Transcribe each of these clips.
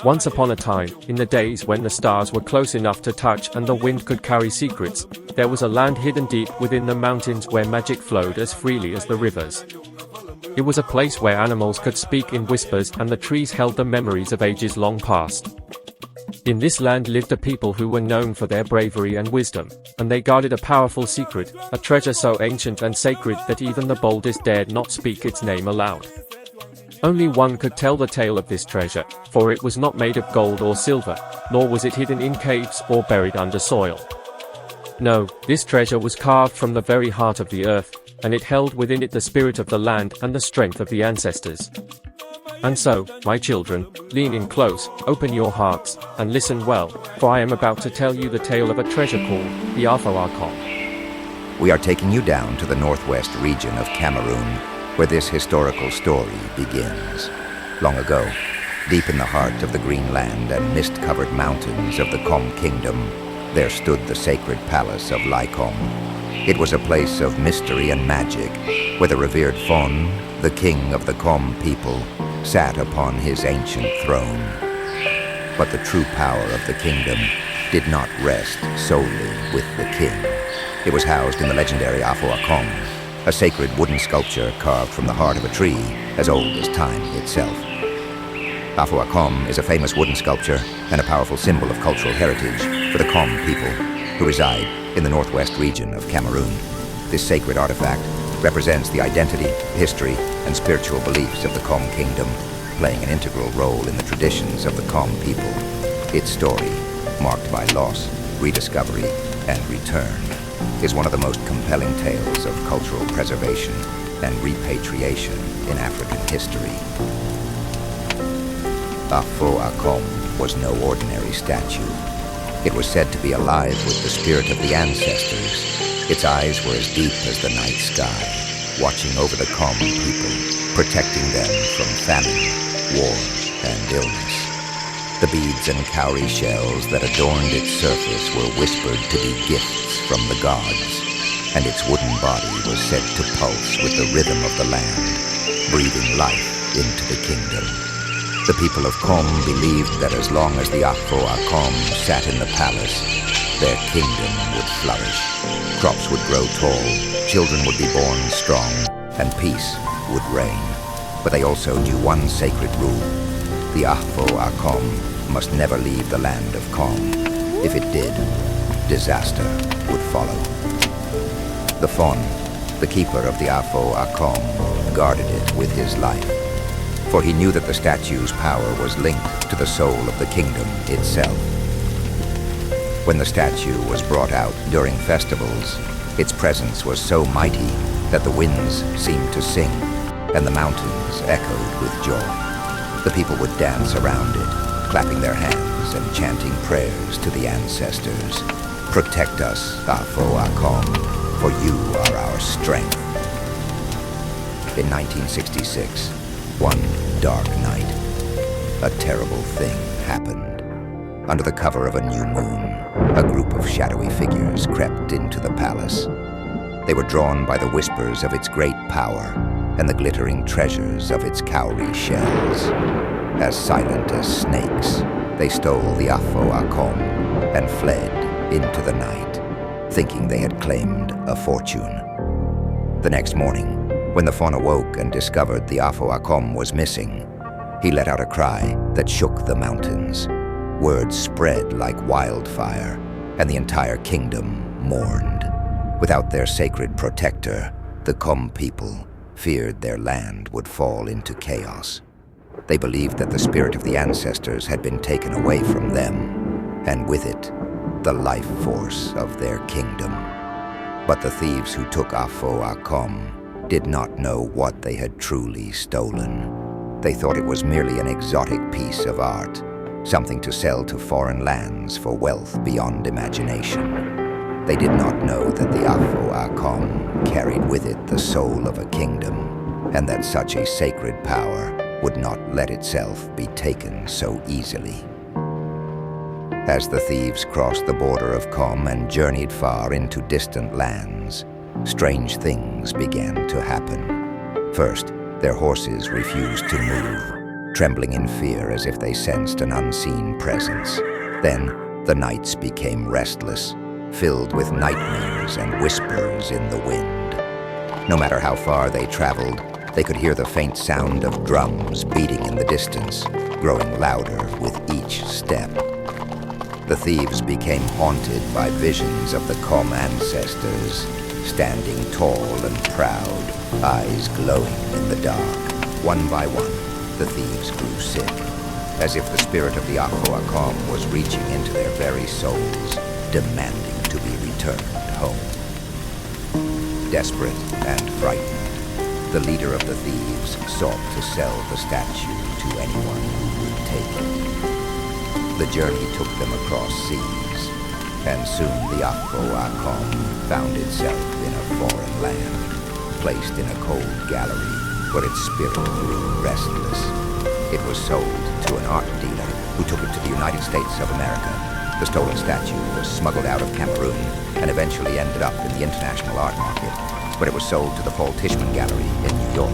Once upon a time, in the days when the stars were close enough to touch and the wind could carry secrets, there was a land hidden deep within the mountains where magic flowed as freely as the rivers. It was a place where animals could speak in whispers and the trees held the memories of ages long past. In this land lived a people who were known for their bravery and wisdom, and they guarded a powerful secret, a treasure so ancient and sacred that even the boldest dared not speak its name aloud. Only one could tell the tale of this treasure, for it was not made of gold or silver, nor was it hidden in caves or buried under soil. No, this treasure was carved from the very heart of the earth, and it held within it the spirit of the land and the strength of the ancestors. And so, my children, lean in close, open your hearts, and listen well, for I am about to tell you the tale of a treasure called the Afo-A-Kom. We are taking you down to the northwest region of Cameroon, where this historical story begins. Long ago, deep in the heart of the green land and mist-covered mountains of the Kom kingdom, there stood the sacred palace of Afo-A-Kom. It was a place of mystery and magic, where the revered Fon, the king of the Kom people, sat upon his ancient throne. But the true power of the kingdom did not rest solely with the king. It was housed in the legendary Afo-A-Kom, a sacred wooden sculpture carved from the heart of a tree as old as time itself. Afo-A-Kom is a famous wooden sculpture and a powerful symbol of cultural heritage for the Kom people who reside in the northwest region of Cameroon. This sacred artifact represents the identity, history, and spiritual beliefs of the Kom kingdom, playing an integral role in the traditions of the Kom people. Its story, marked by loss, rediscovery, and return, is one of the most compelling tales of cultural preservation and repatriation in African history. Afo-A-Kom was no ordinary statue. It was said to be alive with the spirit of the ancestors. Its eyes were as deep as the night sky, watching over the Kom people, protecting them from famine, war, and illness. The beads and cowrie shells that adorned its surface were whispered to be gifts from the gods, and its wooden body was said to pulse with the rhythm of the land, breathing life into the kingdom. The people of Kom believed that as long as the Afo-A-Kom sat in the palace, their kingdom would flourish. Crops would grow tall, children would be born strong, and peace would reign. But they also knew one sacred rule. The Afo-A-Kom must never leave the land of Kom. If it did, disaster would follow. The Fon, the keeper of the Afo-A-Kom, guarded it with his life, for he knew that the statue's power was linked to the soul of the kingdom itself. When the statue was brought out during festivals, its presence was so mighty that the winds seemed to sing and the mountains echoed with joy. The people would dance around it, clapping their hands and chanting prayers to the ancestors. Protect us, Afo-A-Kom, for you are our strength. In 1966, one dark night, a terrible thing happened. Under the cover of a new moon, a group of shadowy figures crept into the palace. They were drawn by the whispers of its great power and the glittering treasures of its cowrie shells. As silent as snakes, they stole the Afo-A-Kom and fled into the night, thinking they had claimed a fortune. The next morning, when the Fon awoke and discovered the Afo-A-Kom was missing, he let out a cry that shook the mountains. Word spread like wildfire, and the entire kingdom mourned. Without their sacred protector, the Kom people feared their land would fall into chaos. They believed that the spirit of the ancestors had been taken away from them, and with it, the life force of their kingdom. But the thieves who took Afo-A-Kom did not know what they had truly stolen. They thought it was merely an exotic piece of art, something to sell to foreign lands for wealth beyond imagination. They did not know that the Afo-A-Kom carried with it the soul of a kingdom, and that such a sacred power would not let itself be taken so easily. As the thieves crossed the border of Kom and journeyed far into distant lands, strange things began to happen. First, their horses refused to move, trembling in fear as if they sensed an unseen presence. Then the nights became restless, filled with nightmares and whispers in the wind. No matter how far they traveled, they could hear the faint sound of drums beating in the distance, growing louder with each step. The thieves became haunted by visions of the Kom ancestors, standing tall and proud, eyes glowing in the dark. One by one, the thieves grew sick, as if the spirit of the Afo-A-Kom was reaching into their very souls, demanding to be returned home. Desperate and frightened, the leader of the thieves sought to sell the statue to anyone who would take it. The journey took them across seas, and soon the Afo-A-Kom found itself in a foreign land, placed in a cold gallery where its spirit grew restless. It was sold to an art dealer who took it to the United States of America. The stolen statue was smuggled out of Cameroon and eventually ended up in the international art market, where it was sold to the Paul Tishman Gallery in New York.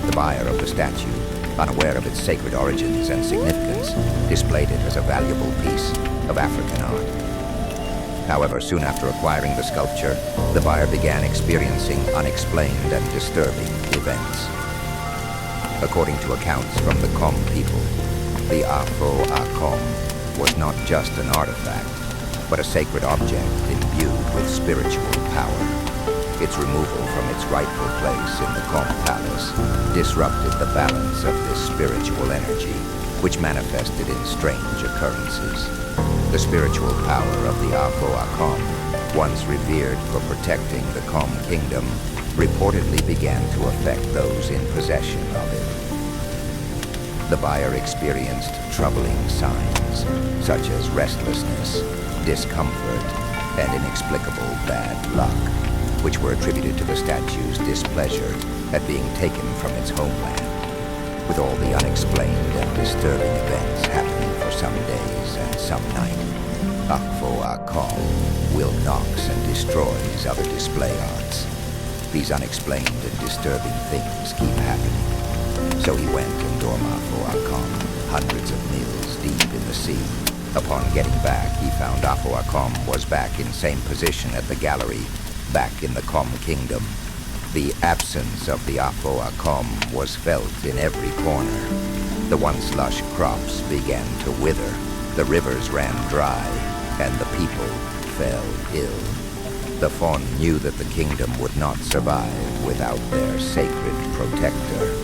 The buyer of the statue, unaware of its sacred origins and significance, displayed it as a valuable piece of African art. However, soon after acquiring the sculpture, the buyer began experiencing unexplained and disturbing events. According to accounts from the Kom people, the Afo-A-Kom was not just an artifact, but a sacred object imbued with spiritual power. Its removal from its rightful place in the Kom Palace disrupted the balance of this spiritual energy, which manifested in strange occurrences. The spiritual power of the Afo-A-Kom, once revered for protecting the Kom kingdom, reportedly began to affect those in possession of it. The buyer experienced troubling signs, such as restlessness, discomfort, and inexplicable bad luck, which were attributed to the statue's displeasure at being taken from its homeland. With all the unexplained and disturbing events happening for some days and some night, Afo-A-Kom will knocks and destroys other display arts. These unexplained and disturbing things keep happening. So he went and dormed Afo-A-Kom, hundreds of mills deep in the sea. Upon getting back, he found Afo-A-Kom was back in same position at the gallery, back in the Kom kingdom. The absence of the Afo-A-Kom was felt in every corner. The once lush crops began to wither, the rivers ran dry, and the people fell ill. The Fon knew that the kingdom would not survive without their sacred protector.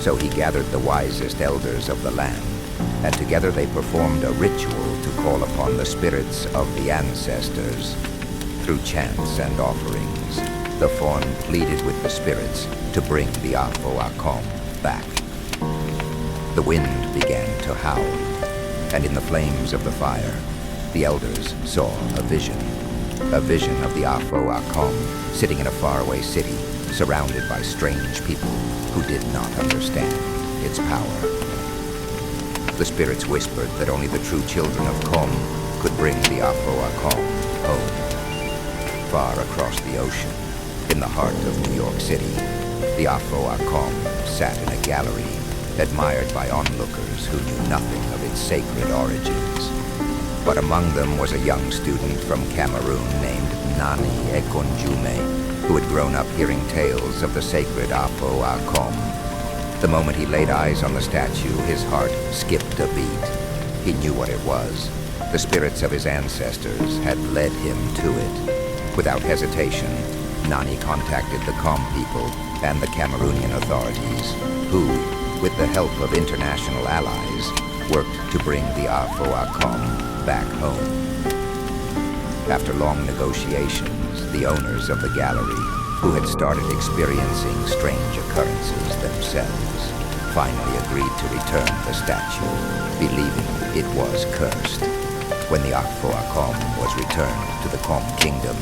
So he gathered the wisest elders of the land, and together they performed a ritual to call upon the spirits of the ancestors. Through chants and offerings, the Fon pleaded with the spirits to bring the Afo-A-Kom back. The wind began to howl, and in the flames of the fire, the elders saw a vision of the Afo-A-Kom sitting in a faraway city, surrounded by strange people who did not understand its power. The spirits whispered that only the true children of Kom could bring the Afo-A-Kom home. Far across the ocean, in the heart of New York City, the Afo-A-Kom sat in a gallery, admired by onlookers who knew nothing of its sacred origins. But among them was a young student from Cameroon named Nani Ekonjume, who had grown up hearing tales of the sacred Afo-A-Kom. The moment he laid eyes on the statue, his heart skipped a beat. He knew what it was. The spirits of his ancestors had led him to it. Without hesitation, Nani contacted the Kom people and the Cameroonian authorities, who, with the help of international allies, worked to bring the Afo-A-Kom back home. After long negotiations, the owners of the gallery, who had started experiencing strange occurrences themselves, finally agreed to return the statue, believing it was cursed. When the Afo-A-Kom was returned to the Kom kingdom,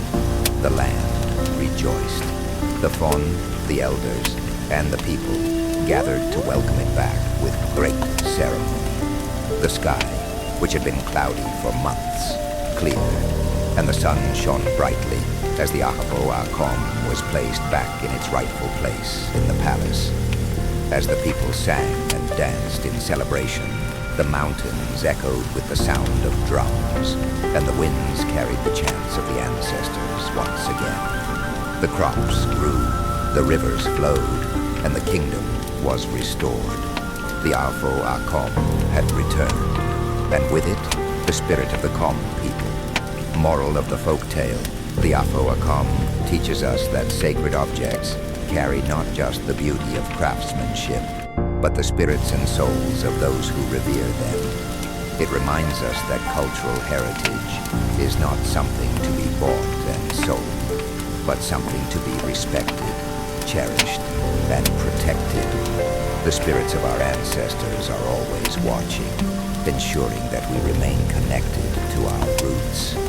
the land rejoiced. The Fon, the elders, and the people gathered to welcome it back with great ceremony. The sky, which had been cloudy for months, cleared, and the sun shone brightly as the Afo-A-Kom was placed back in its rightful place in the palace. As the people sang and danced in celebration, the mountains echoed with the sound of drums, and the winds carried the chants of the ancestors once again. The crops grew, the rivers flowed, and the kingdom was restored. The Afo-A-Kom had returned, and with it, the spirit of the Kom people. Moral of the folk tale: the Afo-A-Kom teaches us that sacred objects carry not just the beauty of craftsmanship, but the spirits and souls of those who revere them. It reminds us that cultural heritage is not something to be bought and sold, but something to be respected, cherished, and protected. The spirits of our ancestors are always watching, ensuring that we remain connected to our roots.